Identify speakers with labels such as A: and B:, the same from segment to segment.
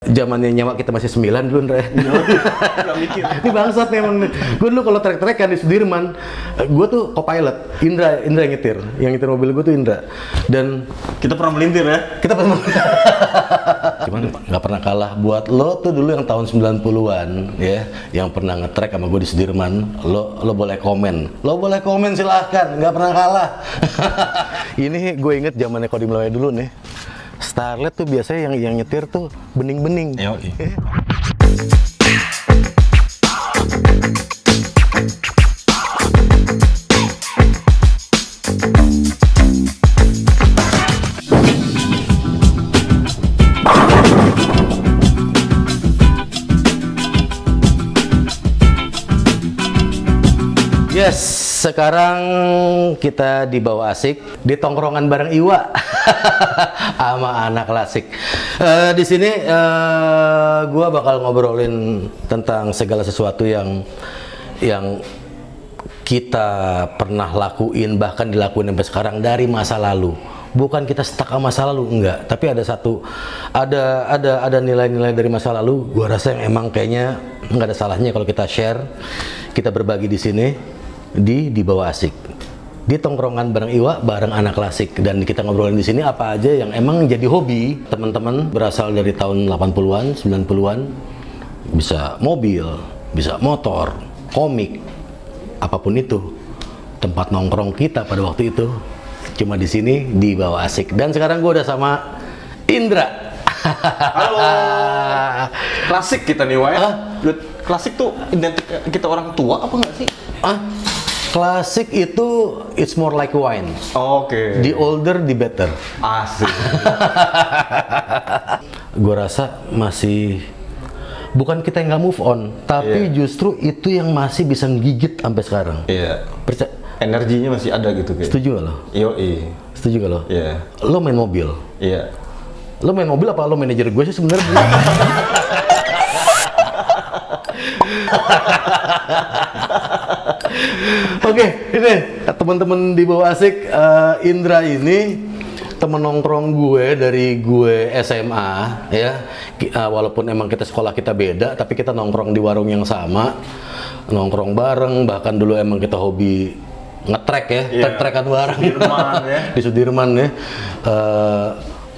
A: Zamannya nyawa kita masih 9 dulu, Ndra.
B: Nggak mikir.
A: Ini bangsat nih emang. Gue dulu kalau trek-trekan di Sudirman, gue tuh co-pilot. Indra yang nyetir. Yang nyetir mobil gue tuh Indra. Dan
B: Kita pernah melintir ya?
A: kita pernah cuman nggak pernah kalah buat lo tuh dulu yang tahun 90-an ya, yang pernah ngetrek sama gue di Sudirman. Lo boleh komen silahkan, nggak pernah kalah. Ini gue inget zamannya Kodim Lawai dulu nih. Starlet tuh biasanya yang nyetir tuh bening-bening. Yes, sekarang kita dibawa asik di tongkrongan bareng Iwa sama anak klasik. Di sini gua bakal ngobrolin tentang segala sesuatu yang kita pernah lakuin, bahkan dilakuin sampai sekarang dari masa lalu. Bukan kita stuck sama masa lalu, enggak, tapi ada nilai-nilai dari masa lalu. Gua rasa yang emang kayaknya nggak ada salahnya kalau kita share, kita berbagi di sini. Di bawah asik, di tongkrongan bareng Iwa bareng anak klasik, dan kita ngobrolin di sini apa aja yang emang jadi hobi teman-teman berasal dari tahun 80-an, 90-an, bisa mobil, bisa motor, komik, apapun itu. Tempat nongkrong kita pada waktu itu cuma di sini di bawah asik. Dan sekarang gue udah sama Indra.
B: Halo. Klasik kita nih, Wak. Klasik tuh identik kita orang tua apa nggak sih?
A: Klasik itu it's more like wine.
B: Oke.
A: The older the better.
B: Asik.
A: Gue rasa masih bukan kita yang nggak move on, tapi justru itu yang masih bisa ngigit sampai sekarang.
B: Iya. Energinya masih ada gitu kayak.
A: Setuju gak lo?
B: Yoi.
A: Setuju gak lo?
B: Iya.
A: Lo main mobil?
B: Iya.
A: Lo main mobil apa lo manajer gue sih sebenarnya? Oke, ini teman-teman di bawah asik, Indra ini temen nongkrong gue dari gue SMA ya. Walaupun emang kita sekolah kita beda, tapi kita nongkrong di warung yang sama, nongkrong bareng. Bahkan dulu emang kita hobi ngetrek ya, trek-trekan bareng
B: Sudirman, ya.
A: di Sudirman ya.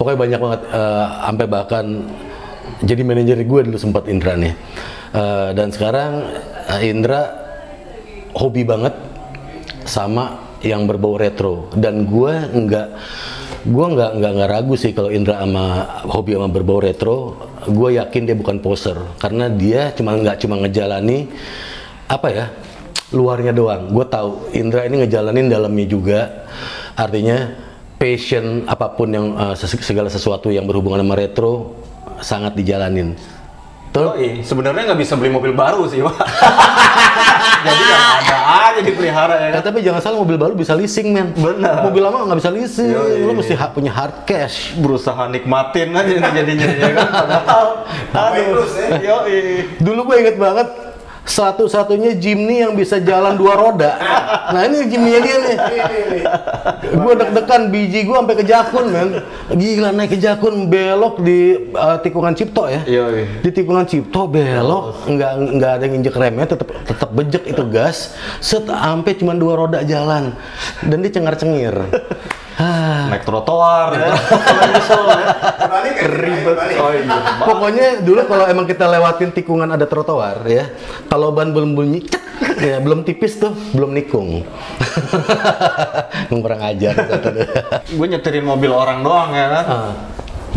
A: Pokoknya banyak banget, sampai bahkan jadi manajer gue dulu sempat Indra nih. Dan sekarang Indra hobi banget sama yang berbau retro, dan gue nggak ragu sih kalau Indra hobi sama berbau retro. Gue yakin dia bukan poser, karena dia nggak cuma ngejalani apa ya luarnya doang. Gue tahu Indra ini ngejalanin dalamnya juga. Artinya passion apapun yang segala sesuatu yang berhubungan sama retro sangat dijalanin.
B: Sebenarnya nggak bisa beli mobil baru sih, Pak. Jadi yang ada aja dipelihara ya kan?
A: Tapi jangan salah, mobil baru bisa leasing, men.
B: Benar.
A: Mobil lama nggak bisa leasing. Lo mesti punya hard cash.
B: Berusaha nikmatin aja jadinya ya kan. Aduh.
A: Dulu gue inget banget, satu-satunya Jimny yang bisa jalan 2 roda. Nah ini Jimny-nya dia nih. Gue deg-degan, biji gue sampai ke Jakun, men. Gila, naik ke Jakun, belok di tikungan Cipto ya. Di tikungan Cipto belok, nggak ada yang injek remnya, tetap bejek itu gas. Sampai cuma 2 roda jalan, dan dia cengar-cengir.
B: Naik trotoar ya. Ribet. Oh iya.
A: Pokoknya dulu kalau emang kita lewatin tikungan ada trotoar ya, kalau ban belum bunyi ya, belum tipis tuh, belum nikung. Kurang ajar.
B: Gue nyetirin mobil orang doang ya kan.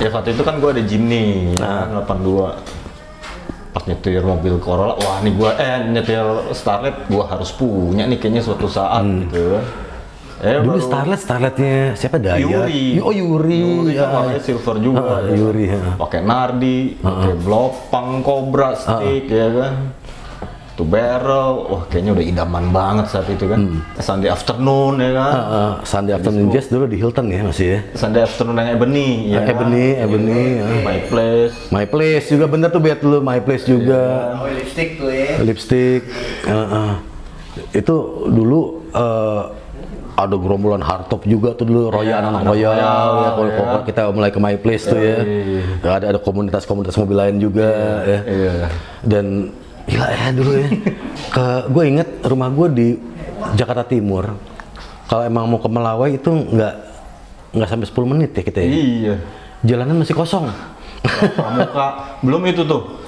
B: Ya saat itu kan gue ada Jimny ya, 82. Pas nyetir mobil Corolla, wah nih gue nyetir Starlet gue harus punya nih kayaknya suatu saat gitu.
A: Dulu Starletnya siapa, Daya?
B: Yuri.
A: Yuri
B: kan warnanya silver juga.
A: Yuri.
B: Pakai Nardi, pakai Blopang, Cobra, stick ya kan. Two barrel, wah kayaknya udah idaman banget saat itu kan. Sunday Afternoon ya kan.
A: Sunday Afternoon Jazz dulu di Hilton ya masih ya.
B: Sunday Afternoon yang Ebony ya.
A: Ebony. My Place juga bener tuh, lihat dulu My Place juga.
C: Lipstick tuh ya.
A: Lipstick. Itu dulu ada gerombolan hardtop juga tuh dulu, Royal, anak Royal ya, kalau kita mulai ke My Place tuh ya. Ada komunitas-komunitas mobil lain juga ya. Dan gila ya dulu ya. Gue inget rumah gue di Jakarta Timur. Kalau emang mau ke Melawai itu nggak sampai 10 menit ya kita ya.
B: Iya.
A: Jalanan masih kosong.
B: Pramuka belum itu tuh.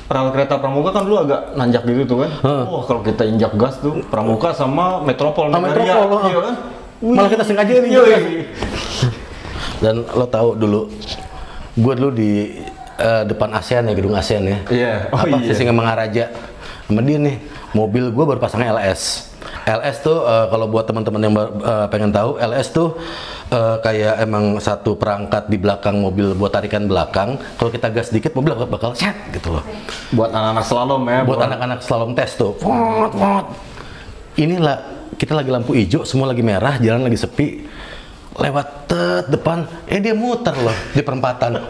B: Rel kereta Pramuka kan dulu agak nanjak gitu tuh kan. Wah, kalau kita injak gas tuh Pramuka sama Metropol Nagaria. Iya kan?
A: Malah kita sengaja nih. Dan lo tahu dulu, gue dulu di depan ASEAN ya, gedung ASEAN ya.
B: Iya.
A: Sisingamangaraja. Sama dia nih, mobil gue baru pasang LS. LS tuh kalau buat teman-teman yang pengen tahu, LS tuh kayak emang satu perangkat di belakang mobil buat tarikan belakang. Kalau kita gas dikit mobil bakal set gitu loh.
B: Buat anak-anak slalom ya.
A: Buat anak-anak slalom tes tuh. Inilah kita lagi lampu hijau, semua lagi merah, jalan lagi sepi. Lewat depan, dia muter loh di perempatan.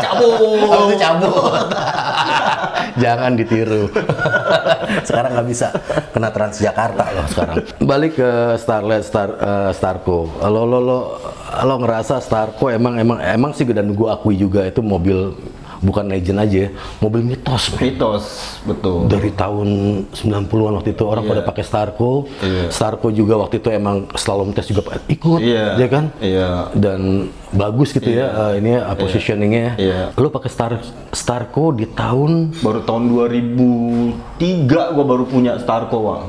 A: Cabut. Jangan ditiru. Sekarang nggak bisa, kena Transjakarta loh sekarang. Balik ke Starco. Lo ngerasa Starco emang sih, dan gue akui juga itu mobil bukan legend aja, mobil mitos.
B: Betul.
A: Dari tahun 90-an waktu itu orang pada pakai Starco. Starco juga waktu itu emang slalom test juga ikut, ya kan? Dan bagus gitu ya, ini positioningnya. Lu pakai Starco di
B: baru tahun 2003 gua baru punya Starco, Bang.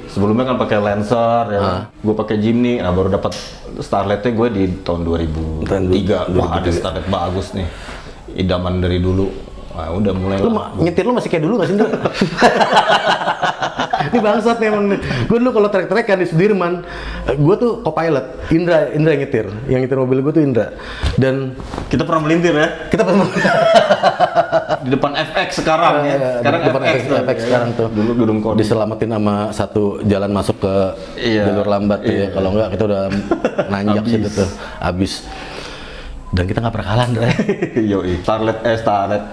B: Sebelumnya kan pakai Lancer ya. Gua pakai Jimny, baru dapat Starletnya gue di tahun 2003. Wah, ada Starlet bagus nih. Idaman dari dulu. Nah, udah mulai.
A: Nyetir lu masih kayak dulu nggak sih, Indra? Ini bangsat nih emang. Gue dulu kalau trek-trekan di Sudirman, gue tuh co-pilot. Indra yang nyetir. Yang nyetir mobil gue tuh Indra. Dan
B: kita pernah melintir ya. Di depan FX sekarang ya. Sekarang
A: depan FX sekarang tuh.
B: Dulu gedung Kodim.
A: Diselamatin sama satu jalan masuk ke jalur lambat ya. Kalau enggak kita udah nanjak situ tuh. Abis. Dan kita nggak pernah kalah, Andre.
B: Yoi. Starlet.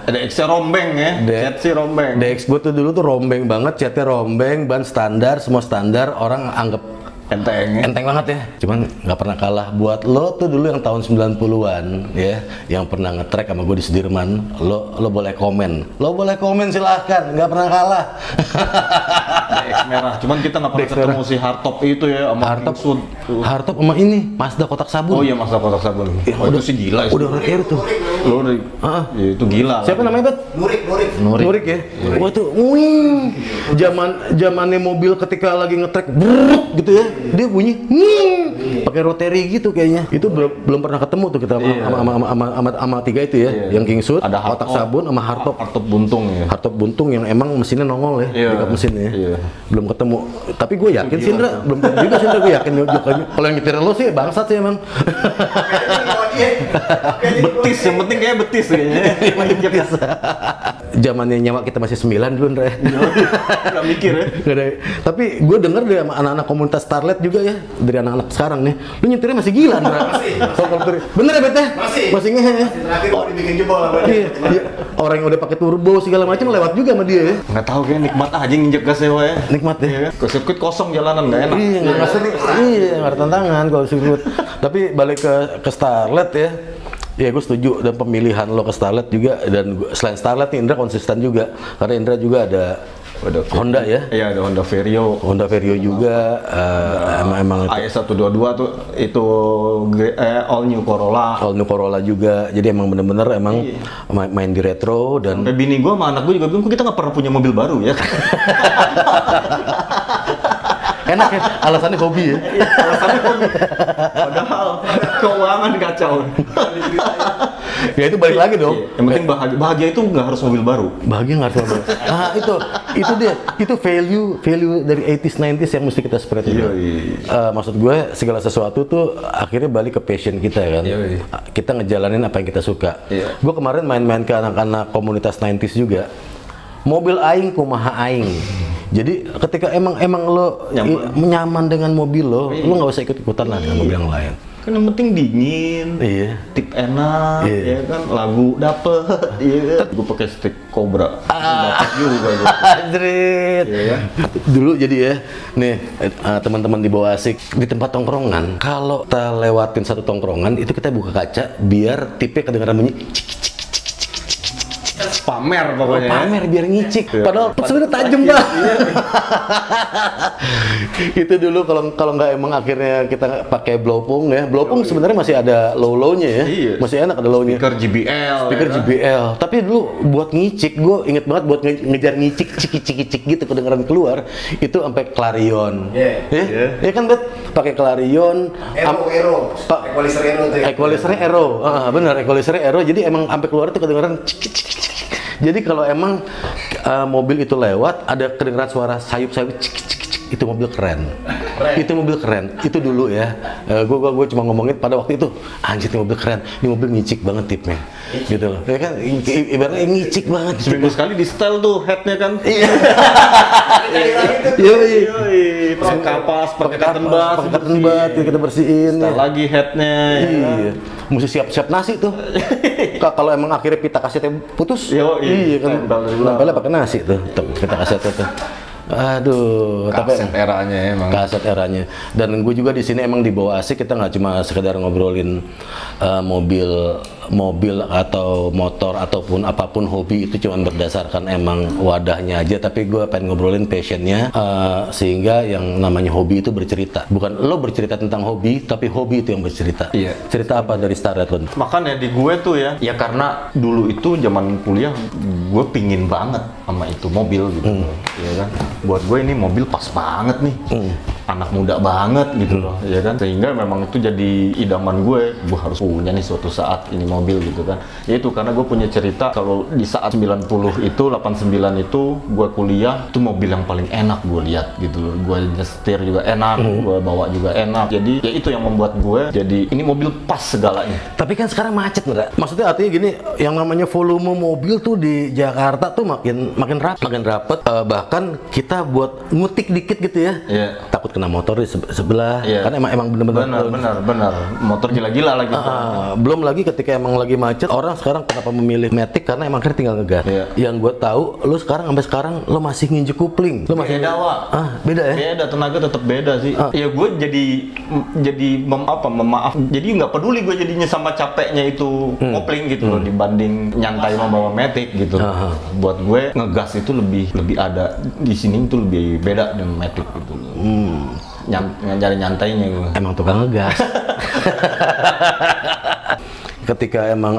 B: DX-nya rombeng ya. Cat rombeng.
A: DX gue tuh dulu tuh rombeng banget, catnya rombeng, ban standar, semua standar. Orang anggap enteng banget ya. Cuman nggak pernah kalah. Buat lo tuh dulu yang tahun 90-an ya, yang pernah nge-track sama gue di Sudirman, lo boleh komen. Lo boleh komen silahkan, nggak pernah kalah.
B: DX merah. Cuman kita nggak pernah ketemu si hardtop itu ya, sama
A: hardtop sama ini Mazda kotak sabun.
B: Oh iya, Mazda kotak sabun. Itu sih gila.
A: Udah air tuh.
B: Ya, itu gila.
A: Siapa namanya, Bet? Nurik ya. Wah tuh, zamannya mobil ketika lagi nge-track gitu ya, dia bunyi pakai rotary gitu kayaknya. Itu belum pernah ketemu tuh kita sama tiga itu ya, yang Kingswood, ada kotak sabun sama hardtop buntung ya. Hardtop buntung yang emang mesinnya nongol ya, di kap mesinnya. Belum ketemu. Tapi gue yakin sih, Indra, belum ketemu juga sih, Indra. Gue yakin kalau yang nyetir lo sih bangsat sih emang.
B: Betis, yang penting kayak betis kayaknya.
A: Zamannya nyawa kita masih 9 dulu, Indra.
B: Gak mikir ya.
A: Gak ada. Tapi gue denger dari anak-anak komunitas Starlet juga ya, dari anak-anak sekarang nih, lu nyetirnya masih gila, Indra. Bener ya, Bet? Masih ngehe ya.
B: Terakhir mau dibikin jebol apa?
A: Iya. Orang yang udah pakai turbo segala macam lewat juga sama dia ya.
B: Nggak tahu kayak nikmat aja nginjek gas ya.
A: Nikmat ya.
B: Ke sirkuit kosong jalanan nggak enak.
A: Iya, nggak seru. Iya, nggak ada tantangan kalau sirkuit. Tapi balik ke Starlet ya. Ya gue setuju, dan pemilihan lo ke Starlet juga, dan selain Starlet nih Indra konsisten juga, karena Indra juga ada Honda ya?
B: Iya, ada Honda Vario.
A: Honda Vario juga, emang
B: AS122 tuh itu all new Corolla.
A: All new Corolla juga, jadi emang bener-bener emang main di retro. Dan
B: sampai bini gue sama anak gue juga bilang, kok kita nggak pernah punya mobil baru ya?
A: Enak ya, alasannya hobi ya?
B: Alasannya hobi. Padahal keuangan kacau.
A: Ya itu balik lagi dong.
B: Yang penting bahagia itu nggak harus mobil baru.
A: Bahagia nggak harus mobil baru. Itu dia. Itu value dari 80s 90s yang mesti kita spread itu. Maksud gue segala sesuatu tuh akhirnya balik ke passion kita kan. Kita ngejalanin apa yang kita suka. Gue kemarin main-main ke anak-anak komunitas 90s juga. Mobil aing kumaha aing. Jadi ketika emang lo nyaman dengan mobil lo nggak usah ikut-ikutan lah dengan mobil yang lain.
B: Kan yang penting dingin, tip enak, ya kan, lagu dapet, iya kan. Gue pakai stick Cobra, dapet juga gue.
A: Adrit. Iya kan? Dulu jadi ya, nih teman-teman di bawah asik di tempat tongkrongan, kalau kita lewatin satu tongkrongan itu kita buka kaca biar tipnya kedengaran bunyi cik.
B: Pamer pokoknya.
A: Pamer biar ngicik. Padahal sebenarnya tajam banget. Itu dulu kalau nggak emang akhirnya kita pakai blowpung ya. Blowpung sebenarnya masih ada low-nya ya.
B: Iya.
A: Masih enak ada low-nya.
B: Speaker JBL.
A: Speaker
B: ya
A: JBL. Tapi dulu buat ngicik, gue inget banget buat ngejar ngicik cik gitu kedengeran keluar itu sampai Clarion. Ya kan Bet? Pakai Clarion.
C: Aero. Equalizer Aero tuh.
A: Equalizer Aero. Benar, Equalizer Aero. Jadi emang sampai keluar itu kedengeran cik. Jadi kalau emang mobil itu lewat ada kedengaran suara sayup-sayup cik, itu mobil keren. Itu mobil keren. Itu dulu ya. Gue cuma ngomongin pada waktu itu, anjir ini mobil keren. Ini mobil ngicik banget tipnya. Gitu loh. Ya kan ibaratnya ngicik banget.
B: Seminggu sekali di setel tuh headnya kan.
A: Iya.
B: Pakai kapas, pakai cotton bud,
A: kita bersihin.
B: Setel lagi headnya.
A: Iya. Mesti siap-siap nasi tuh. Kalau emang akhirnya pita kasetnya putus, iya kan, nempelnya pakai nasi tuh pita kasetnya tuh. Aduh,
B: kaset eranya emang.
A: Kaset eranya. Dan gue juga di sini emang di bawah asik kita nggak cuma sekedar ngobrolin mobil atau motor ataupun apapun hobi itu cuma berdasarkan emang wadahnya aja, tapi gue pengen ngobrolin passionnya sehingga yang namanya hobi itu bercerita. Bukan lo bercerita tentang hobi, tapi hobi itu yang bercerita.
B: Iya.
A: Cerita apa dari Starlet lo?
B: Makanya di gue tuh ya karena dulu itu zaman kuliah gue pingin banget sama itu mobil gitu, ya kan. Buat gue ini mobil pas banget nih, anak muda banget gitu loh, ya kan. Sehingga memang itu jadi idaman gue harus punya nih suatu saat ini mobil gitu kan. Ya itu karena gue punya cerita kalau di saat 90 itu, 89 itu gue kuliah, itu mobil yang paling enak gue lihat gitu loh. Gue nyetir juga enak, gue bawa juga enak. Jadi ya itu yang membuat gue jadi ini mobil pas segalanya.
A: Tapi kan sekarang macet nggak? Maksudnya artinya gini, yang namanya volume mobil tuh di Jakarta tuh makin rapet. Bahkan kita buat ngutik dikit gitu ya. Takut kena motor di sebelah. Kan emang bener-bener
B: motor gila-gila lagi.
A: Belum lagi ketika emang lagi macet, orang sekarang kenapa memilih Matic karena emang kan tinggal ngegas. Yang gue tahu, lo sampai sekarang lo masih nginjek kupling. Lo masih
B: beda, Wak.
A: Beda ya?
B: Beda, tenaga tetap beda sih. Ya gue jadi memaaf. Jadi nggak peduli gue jadinya sama capeknya itu kopling gitu loh dibanding nyantai membawa Matic gitu. Buat gue ngegas itu lebih ada di sini itu lebih beda dengan Matic gitu. Nyari nyantainya gue.
A: Emang tukang ngegas. Ketika emang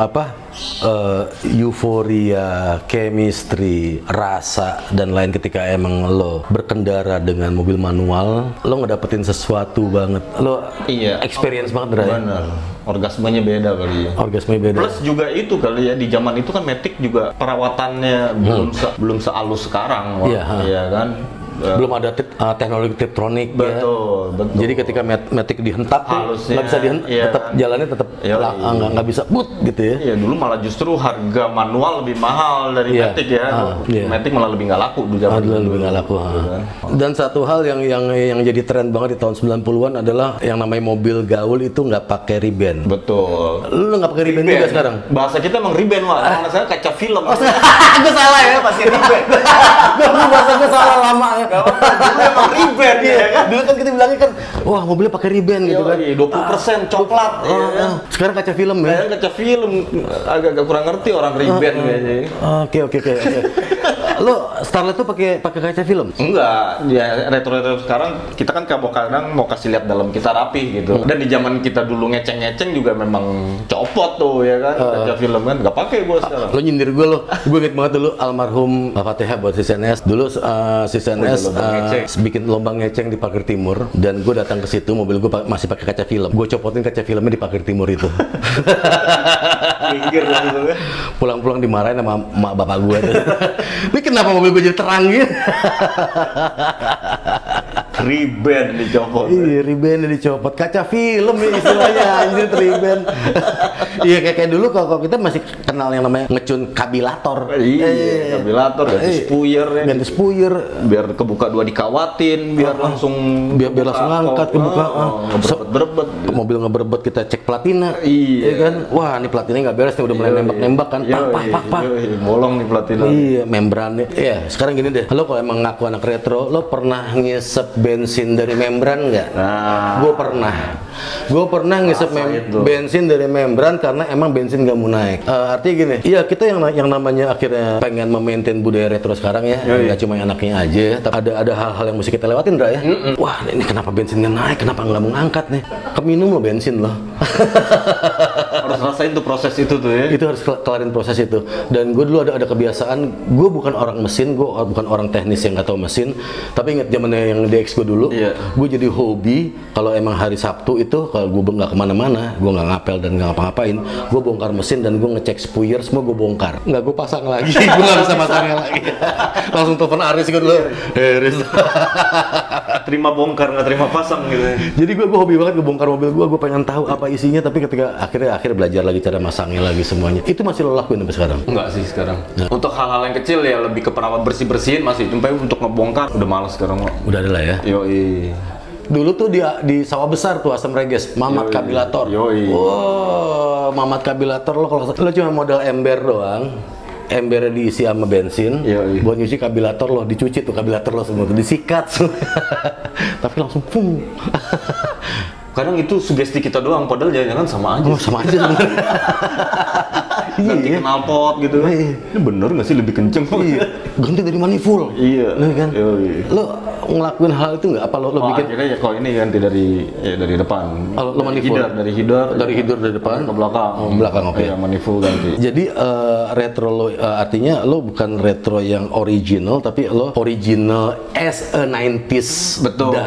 A: euforia, chemistry, rasa dan lain ketika emang lo berkendara dengan mobil manual, lo ngedapetin sesuatu banget, lo experience banget.
B: Bener. Orgasmenya beda kali ya.
A: Orgasmenya beda.
B: Plus juga itu kali ya, di zaman itu kan Matic juga perawatannya belum sehalus sekarang, ya kan.
A: Belum ada teknologi Tiptronic.
B: Betul.
A: Jadi ketika Matic dihentak nggak bisa tetap jalannya tetap nggak bisa boot gitu ya.
B: Iya, dulu malah justru harga manual lebih mahal dari Matic ya. Matic malah lebih nggak laku dulu zaman dulu.
A: Lebih nggak laku. Dan satu hal yang jadi tren banget di tahun 90-an adalah yang namanya mobil gaul itu nggak pakai riben.
B: Betul.
A: Lu nggak pakai riben juga sekarang?
B: Bahasa kita emang riben, Wak. Kalau saya kaca film.
A: Gue salah ya, pasti riben. Gue bahasa gue salah lama ya.
B: Dulu emang riben ya kan?
A: Dulu kan kita bilangnya kan, wah mobilnya pakai riben gitu kan.
B: 20% coklat.
A: Sekarang kaca film ya?
B: Sekarang kaca film, agak kurang ngerti orang riben kayaknya.
A: Oke. Lo Starlet tuh pakai kaca film?
B: Enggak, ya retro sekarang kita kan kadang mau kasih lihat dalam kita rapi gitu. Dan di zaman kita dulu ngeceng juga memang copot tuh ya kan, kaca film kan nggak pakai gue sekarang.
A: Lo nyindir gue lo, gue inget banget dulu almarhum Fatihah buat CNS. Dulu CNS bikin lomba ngeceng di Pager Timur dan gue datang ke situ, mobil gue masih pakai kaca film. Gue copotin kaca filmnya di Pager Timur itu.
B: Pinggir lah itu.
A: Pulang-pulang dimarahin sama mak bapak gue. Ini kenapa mobil gue jadi terang gitu?
B: Riben dicopot.
A: Iya, riben dicopot. Kaca film nih istilahnya, anjir riben. Iya, kayak dulu kalau kita masih kenal yang namanya ngecun kabilator.
B: Iya, kabilator, ganti spuyer ya.
A: Ganti spuyer.
B: Biar kebuka 2 dikawatin, biar langsung
A: langsung ngangkat kebuka.
B: Berebet.
A: Mobil ngeberebet kita cek platina.
B: Iya
A: kan? Wah, ini platina nggak beres nih, udah mulai nembak-nembak kan. Pak.
B: Bolong nih platina.
A: Iya, membrannya. Iya, sekarang gini deh. Lo kalau emang ngaku anak retro, lo pernah ngisep bensin dari membran nggak?
B: Nah,
A: Gue pernah ngisep bensin dari membran karena emang bensin nggak mau naik. Artinya gini, iya kita yang namanya akhirnya pengen memaintain budaya retro sekarang ya, nggak cuma anaknya aja, tapi ada hal-hal yang mesti kita lewatin, Ra ya. Wah, ini kenapa bensinnya naik? Kenapa nggak mau ngangkat nih? Keminum lo bensin lo.
B: harus rasain tuh proses itu tuh ya.
A: Itu harus kelarin proses itu. Dan gue dulu ada kebiasaan, gue bukan orang mesin, gue bukan orang teknis yang nggak tahu mesin, tapi inget zamannya yang DX gue dulu, gue jadi hobi kalau emang hari Sabtu itu kalau gue nggak kemana-mana, gue nggak ngapel dan nggak ngapa-ngapain, gue bongkar mesin dan gue ngecek spuyer semua gue bongkar, nggak gue pasang lagi. Gue nggak bisa pasangnya lagi. Langsung telepon Aris gue dulu. Aris.
B: Terima bongkar nggak terima pasang gitu ya.
A: Jadi gue hobi banget ngebongkar mobil gue pengen tahu apa isinya, tapi ketika akhirnya belajar lagi cara masangnya lagi semuanya, itu masih lo lakuin sampai sekarang?
B: Enggak sih sekarang. Untuk hal-hal yang kecil ya lebih ke perawat bersih-bersihin masih, sampai untuk ngebongkar udah males sekarang kok.
A: Udah ada lah ya.
B: Yoi.
A: Dulu tuh di Sawah Besar tuh Asam Reges, Mamat Kabilator.
B: Yoi.
A: Wow, Mamat Kabilator lo kalau lo cuma modal ember doang. Embernya diisi sama bensin, buat nyuci kabilator lo, dicuci tuh kabilator lo semua tuh, disikat semua. Tapi langsung pung.
B: Kadang itu sugesti kita doang, padahal jangan-jangan sama aja.
A: Oh, sama aja sebenarnya.
B: Ganti knalpot gitu. Ini bener nggak sih lebih kenceng?
A: Iya. Ganti dari manifold.
B: Iya.
A: Kan? Lo ngelakuin hal itu nggak? Apa lo bikin?
B: Akhirnya ya kalau ini ganti dari depan.
A: Lo manifold.
B: Dari hidur dari depan ke belakang.
A: Oh, belakang, oke.
B: Iya, manifold ganti.
A: Jadi retro lo artinya lo bukan retro yang original, tapi lo original as a 90s.
B: Betul.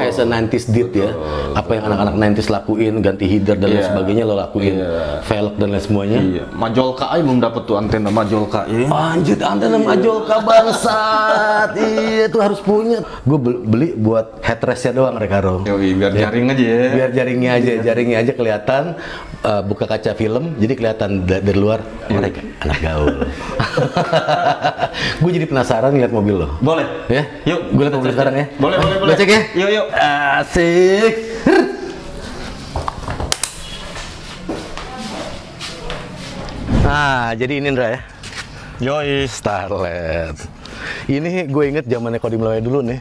A: As a 90s did ya. Apa yang anak-anak 90s lakuin, ganti header dan lain sebagainya lo lakuin. Velg dan lain semuanya.
B: Iya. Majolka aja belum dapet tuh antena Majolka ya.
A: Anjir, antena Majolka bangsat. Iya, itu harus punya. Gue beli buat headrestnya doang, Rekaro.
B: Yoi, biar jaring aja ya.
A: Biar jaringnya aja kelihatan. Buka kaca film, jadi kelihatan dari luar mereka anak gaul. Gue jadi penasaran lihat mobil lo.
B: Boleh.
A: Ya?
B: Yuk,
A: gue lihat mobil sekarang ya.
B: Boleh.
A: Lo cek ya?
B: Yuk.
A: Asik. Nah, jadi ini Indra ya.
B: Yoi.
A: Starlet. Ini gue inget zamannya Kodim Lawai dulu nih.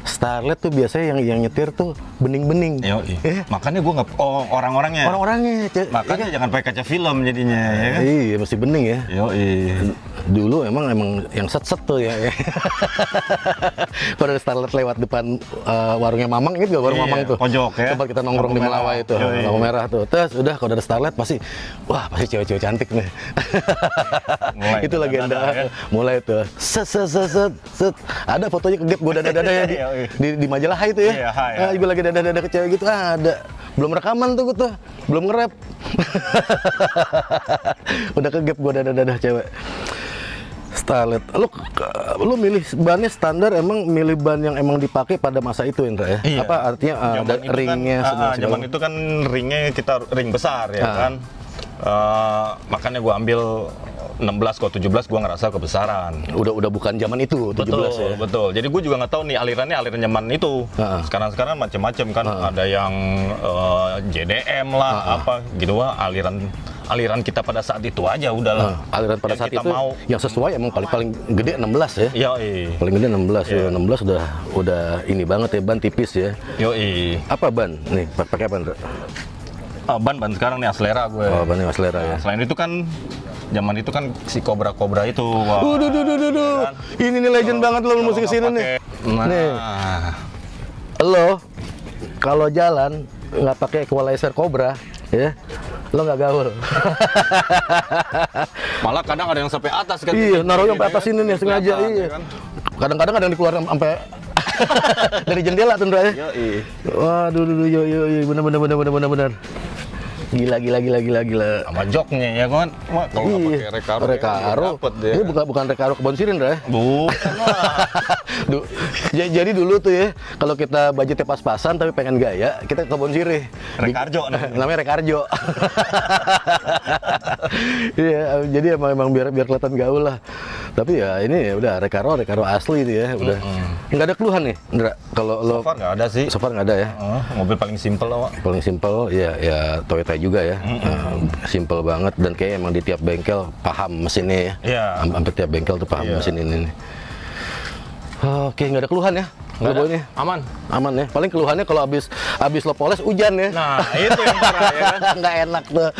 A: Starlet tuh biasanya yang nyetir tuh bening-bening.
B: Makanya gue nggak orang-orangnya. Makanya jangan pakai kaca film jadinya ya kan.
A: Iya, mesti bening ya. Dulu emang yang set-set tuh ya. Kalau ada Starlet lewat depan warungnya Mamang, inget gak warung Mamang tuh?
B: Pojok ya.
A: Tempat kita nongkrong di Melawai itu, lampu merah tuh. Terus udah kalau ada Starlet pasti cewek-cewek cantik nih. Itu legenda. Mulai tuh. Set. Ada fotonya kegep gue dada-dada ya di majalah Hai itu ya. Gue lagi dada-dada ke cewek gitu, ada. Belum rekaman tuh gue tuh, belum nge-rap. Udah kegep gue dada-dada cewek. Starlet, lu milih bannya standar, emang milih ban yang emang dipakai pada masa itu Indra ya?
B: Iya.
A: Apa artinya ada ringnya semua?
B: Zaman itu kan ringnya kita ring besar ya kan. Makanya gua ambil 16 kalau 17 gua ngerasa kebesaran.
A: Udah bukan zaman itu 17 ya.
B: Betul. Jadi gua juga nggak tahu nih aliran zaman itu. Sekarang macam-macam kan. Ada yang JDM lah apa gitu, aliran kita pada saat itu aja udahlah.
A: Aliran pada saat itu yang sesuai emang paling gede 16 ya. Paling gede 16 16 udah ini banget ya, ban tipis ya. Apa ban? Nih pakai apa Indra?
B: Ban sekarang nih Aslera gue.
A: Bannya Aslera ya.
B: Selain itu kan zaman itu kan si Cobra itu.
A: Kan? Ini nih legend banget lo musik kesini nih. Nih. Lo kalau jalan nggak pakai equalizer Cobra ya, lo nggak gaul.
B: Malah kadang ada yang sampai atas kan.
A: Iya, naruhnya sampai atas ini nih sengaja. Iya. Kadang-kadang ada yang dikeluarin sampai dari jendela tuh ya. Waduh, yo, bener. Gila.
B: Sama joknya ya kan. Wah, kalau nggak pakai Recaro,
A: Recaro.
B: dapet deh.
A: Ini bukan Recaro kebon sirih, Ndra.
B: Bukan lah.
A: Jadi dulu tuh ya, kalau kita budgetnya pas-pasan tapi pengen gaya, kita ke kebon sirih.
B: Rekarjo
A: Namanya Rekarjo. Iya, jadi emang biar kelihatan gaul lah. Tapi ya ini ya udah Recaro asli itu ya, udah. Nggak ada keluhan nih, Ndra. Kalau lo
B: So far nggak ada sih.
A: So far nggak ada ya.
B: Mobil paling simpel lah, Wak.
A: Paling simpel ya Toyota juga ya. Simpel banget dan kayak emang di tiap bengkel paham mesinnya ya.
B: Iya.
A: Hampir tiap bengkel tuh paham mesin ini nih. Oke, nggak ada keluhan ya.
B: Nggak ada.
A: Ini
B: Aman
A: ya. Paling keluhannya kalau habis lo poles hujan ya.
B: Nah, itu yang parah ya kan.
A: Nggak enak tuh.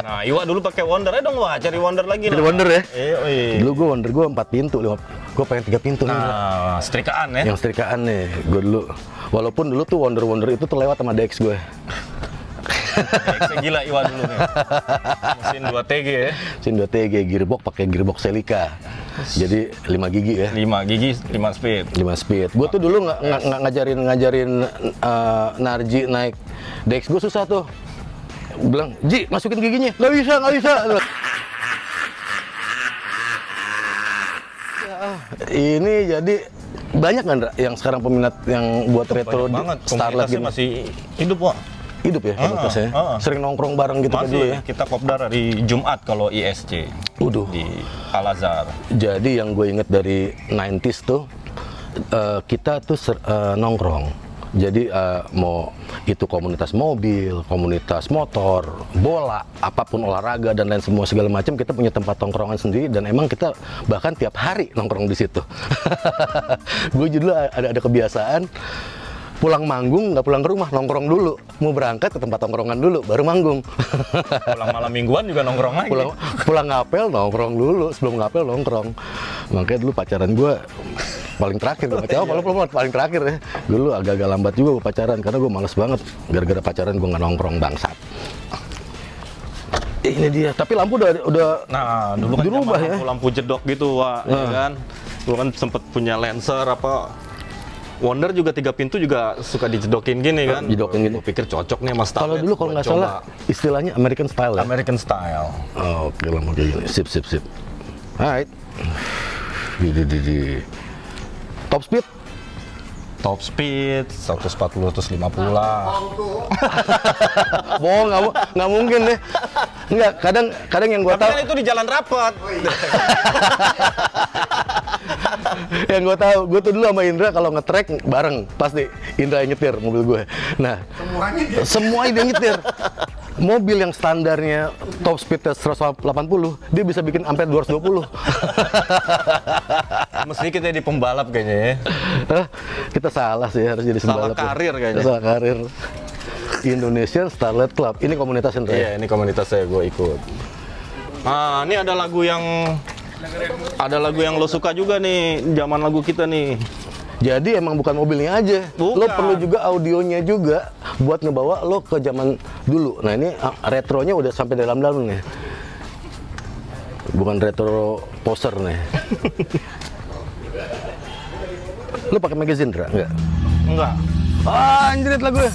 B: Nah, Iwa dulu pakai Wonder dong, Wak. Cari Wonder lagi.
A: Cari Wonder ya.
B: Iya.
A: Dulu gue Wonder gue 4 pintu, gue pengen 3 pintu nih.
B: Nah, setrikaan ya.
A: Yang setrikaan nih, gue dulu. Walaupun dulu tuh Wonder itu terlewat sama DX gue.
B: DX gila Iwa dulu nih. Mesin 2TG ya.
A: Mesin 2TG, pakai gearbox Celica. Jadi 5 gigi ya.
B: 5 gigi, 5 speed.
A: 5 speed. Gue tuh dulu nggak ngajarin Narji naik DX, gue susah tuh. Bilang, Ji, masukin giginya. Nggak bisa. Ini jadi banyak nggak, Ndra, yang sekarang peminat yang buat retro
B: banget.
A: Starlet gitu?
B: Masih hidup, Wak.
A: Hidup ya komunitasnya? Sering nongkrong bareng gitu kan
B: Masih,
A: dulu ya?
B: kita kopdar hari Jumat kalau ISC.
A: Udah.
B: Di Al-Azhar.
A: Jadi yang gue inget dari 90s tuh, kita tuh nongkrong. Jadi mau itu komunitas mobil, komunitas motor, bola, apapun olahraga dan lain semua segala macam, kita punya tempat tongkrongan sendiri dan emang kita bahkan tiap hari nongkrong di situ. Gue dulu ada kebiasaan pulang manggung nggak pulang ke rumah, nongkrong dulu. Mau berangkat ke tempat tongkrongan dulu, baru manggung.
B: Pulang malam mingguan juga nongkrong lagi.
A: Pulang ngapel nongkrong dulu, sebelum ngapel nongkrong. Makanya dulu pacaran gue paling terakhir, paling terakhir ya. Dulu agak-agak lambat juga gue pacaran karena gue males banget. Gara-gara pacaran gue nggak nongkrong, bangsat. Ini dia, tapi lampu udah
B: Nah, dulu kan
A: dirubah ya.
B: lampu jedok gitu, Wak, ya kan. Dulu kan sempet punya Lancer apa. Wonder juga 3 pintu juga suka dijedokin gini kan.
A: Jedokin gini.
B: Gue pikir cocok nih sama Starlet.
A: Kalau dulu kalau nggak salah istilahnya American style ya.
B: American style.
A: Oh, oke lah mau kayak gini. Sip. Alright. Di.
B: Top speed 140 150 lah.
A: Bohong, nggak mungkin deh. Enggak, kadang yang gua
B: Tapi
A: tahu.
B: kan itu di jalan rapat.
A: Yang gue tahu, gue tuh dulu sama Indra kalau nge-track bareng pasti Indra yang nyetir mobil gue. Nah, semua dia nyetir. Mobil yang standarnya top speed 180, dia bisa bikin sampai 220.
B: Mesti kita di pembalap kayaknya ya.
A: Kita salah sih, harus jadi pembalap.
B: Salah karir kayaknya.
A: Salah karir. Indonesian Starlet Club. Ini komunitas Indra.
B: Iya, ini komunitas saya, gue ikut. Nah, ini ada lagu yang lo suka juga nih, zaman lagu kita nih.
A: Jadi emang bukan mobilnya aja,
B: Bukan.
A: lo perlu juga audionya juga buat ngebawa lo ke zaman dulu. Nah ini retronya udah sampai dalam-dalam nih. Bukan retro poser nih. Lo pakai magazine, Dra?
B: Enggak.
A: Anjrit lagunya.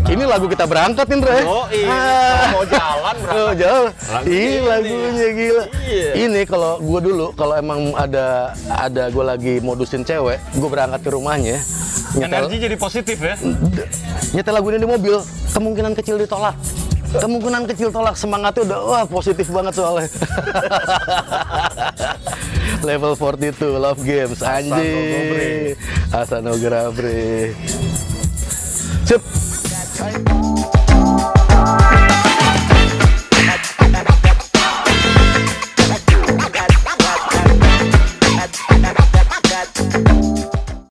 A: Ini lagu kita berangkat, Indra ya?
B: Oh iya, mau jalan berangkat.
A: Oh, jalan. Ini
B: ini.
A: lagunya gila.
B: Iya.
A: Ini kalau gue dulu, kalau emang ada gue lagi modusin cewek, gue berangkat ke rumahnya,
B: Energi jadi positif ya.
A: nyetel lagu ini di mobil, kemungkinan kecil ditolak. Kemungkinan kecil tolak, semangatnya udah wah positif banget soalnya. Level 42 Love Games, anjing. Asano Grabre. Sip.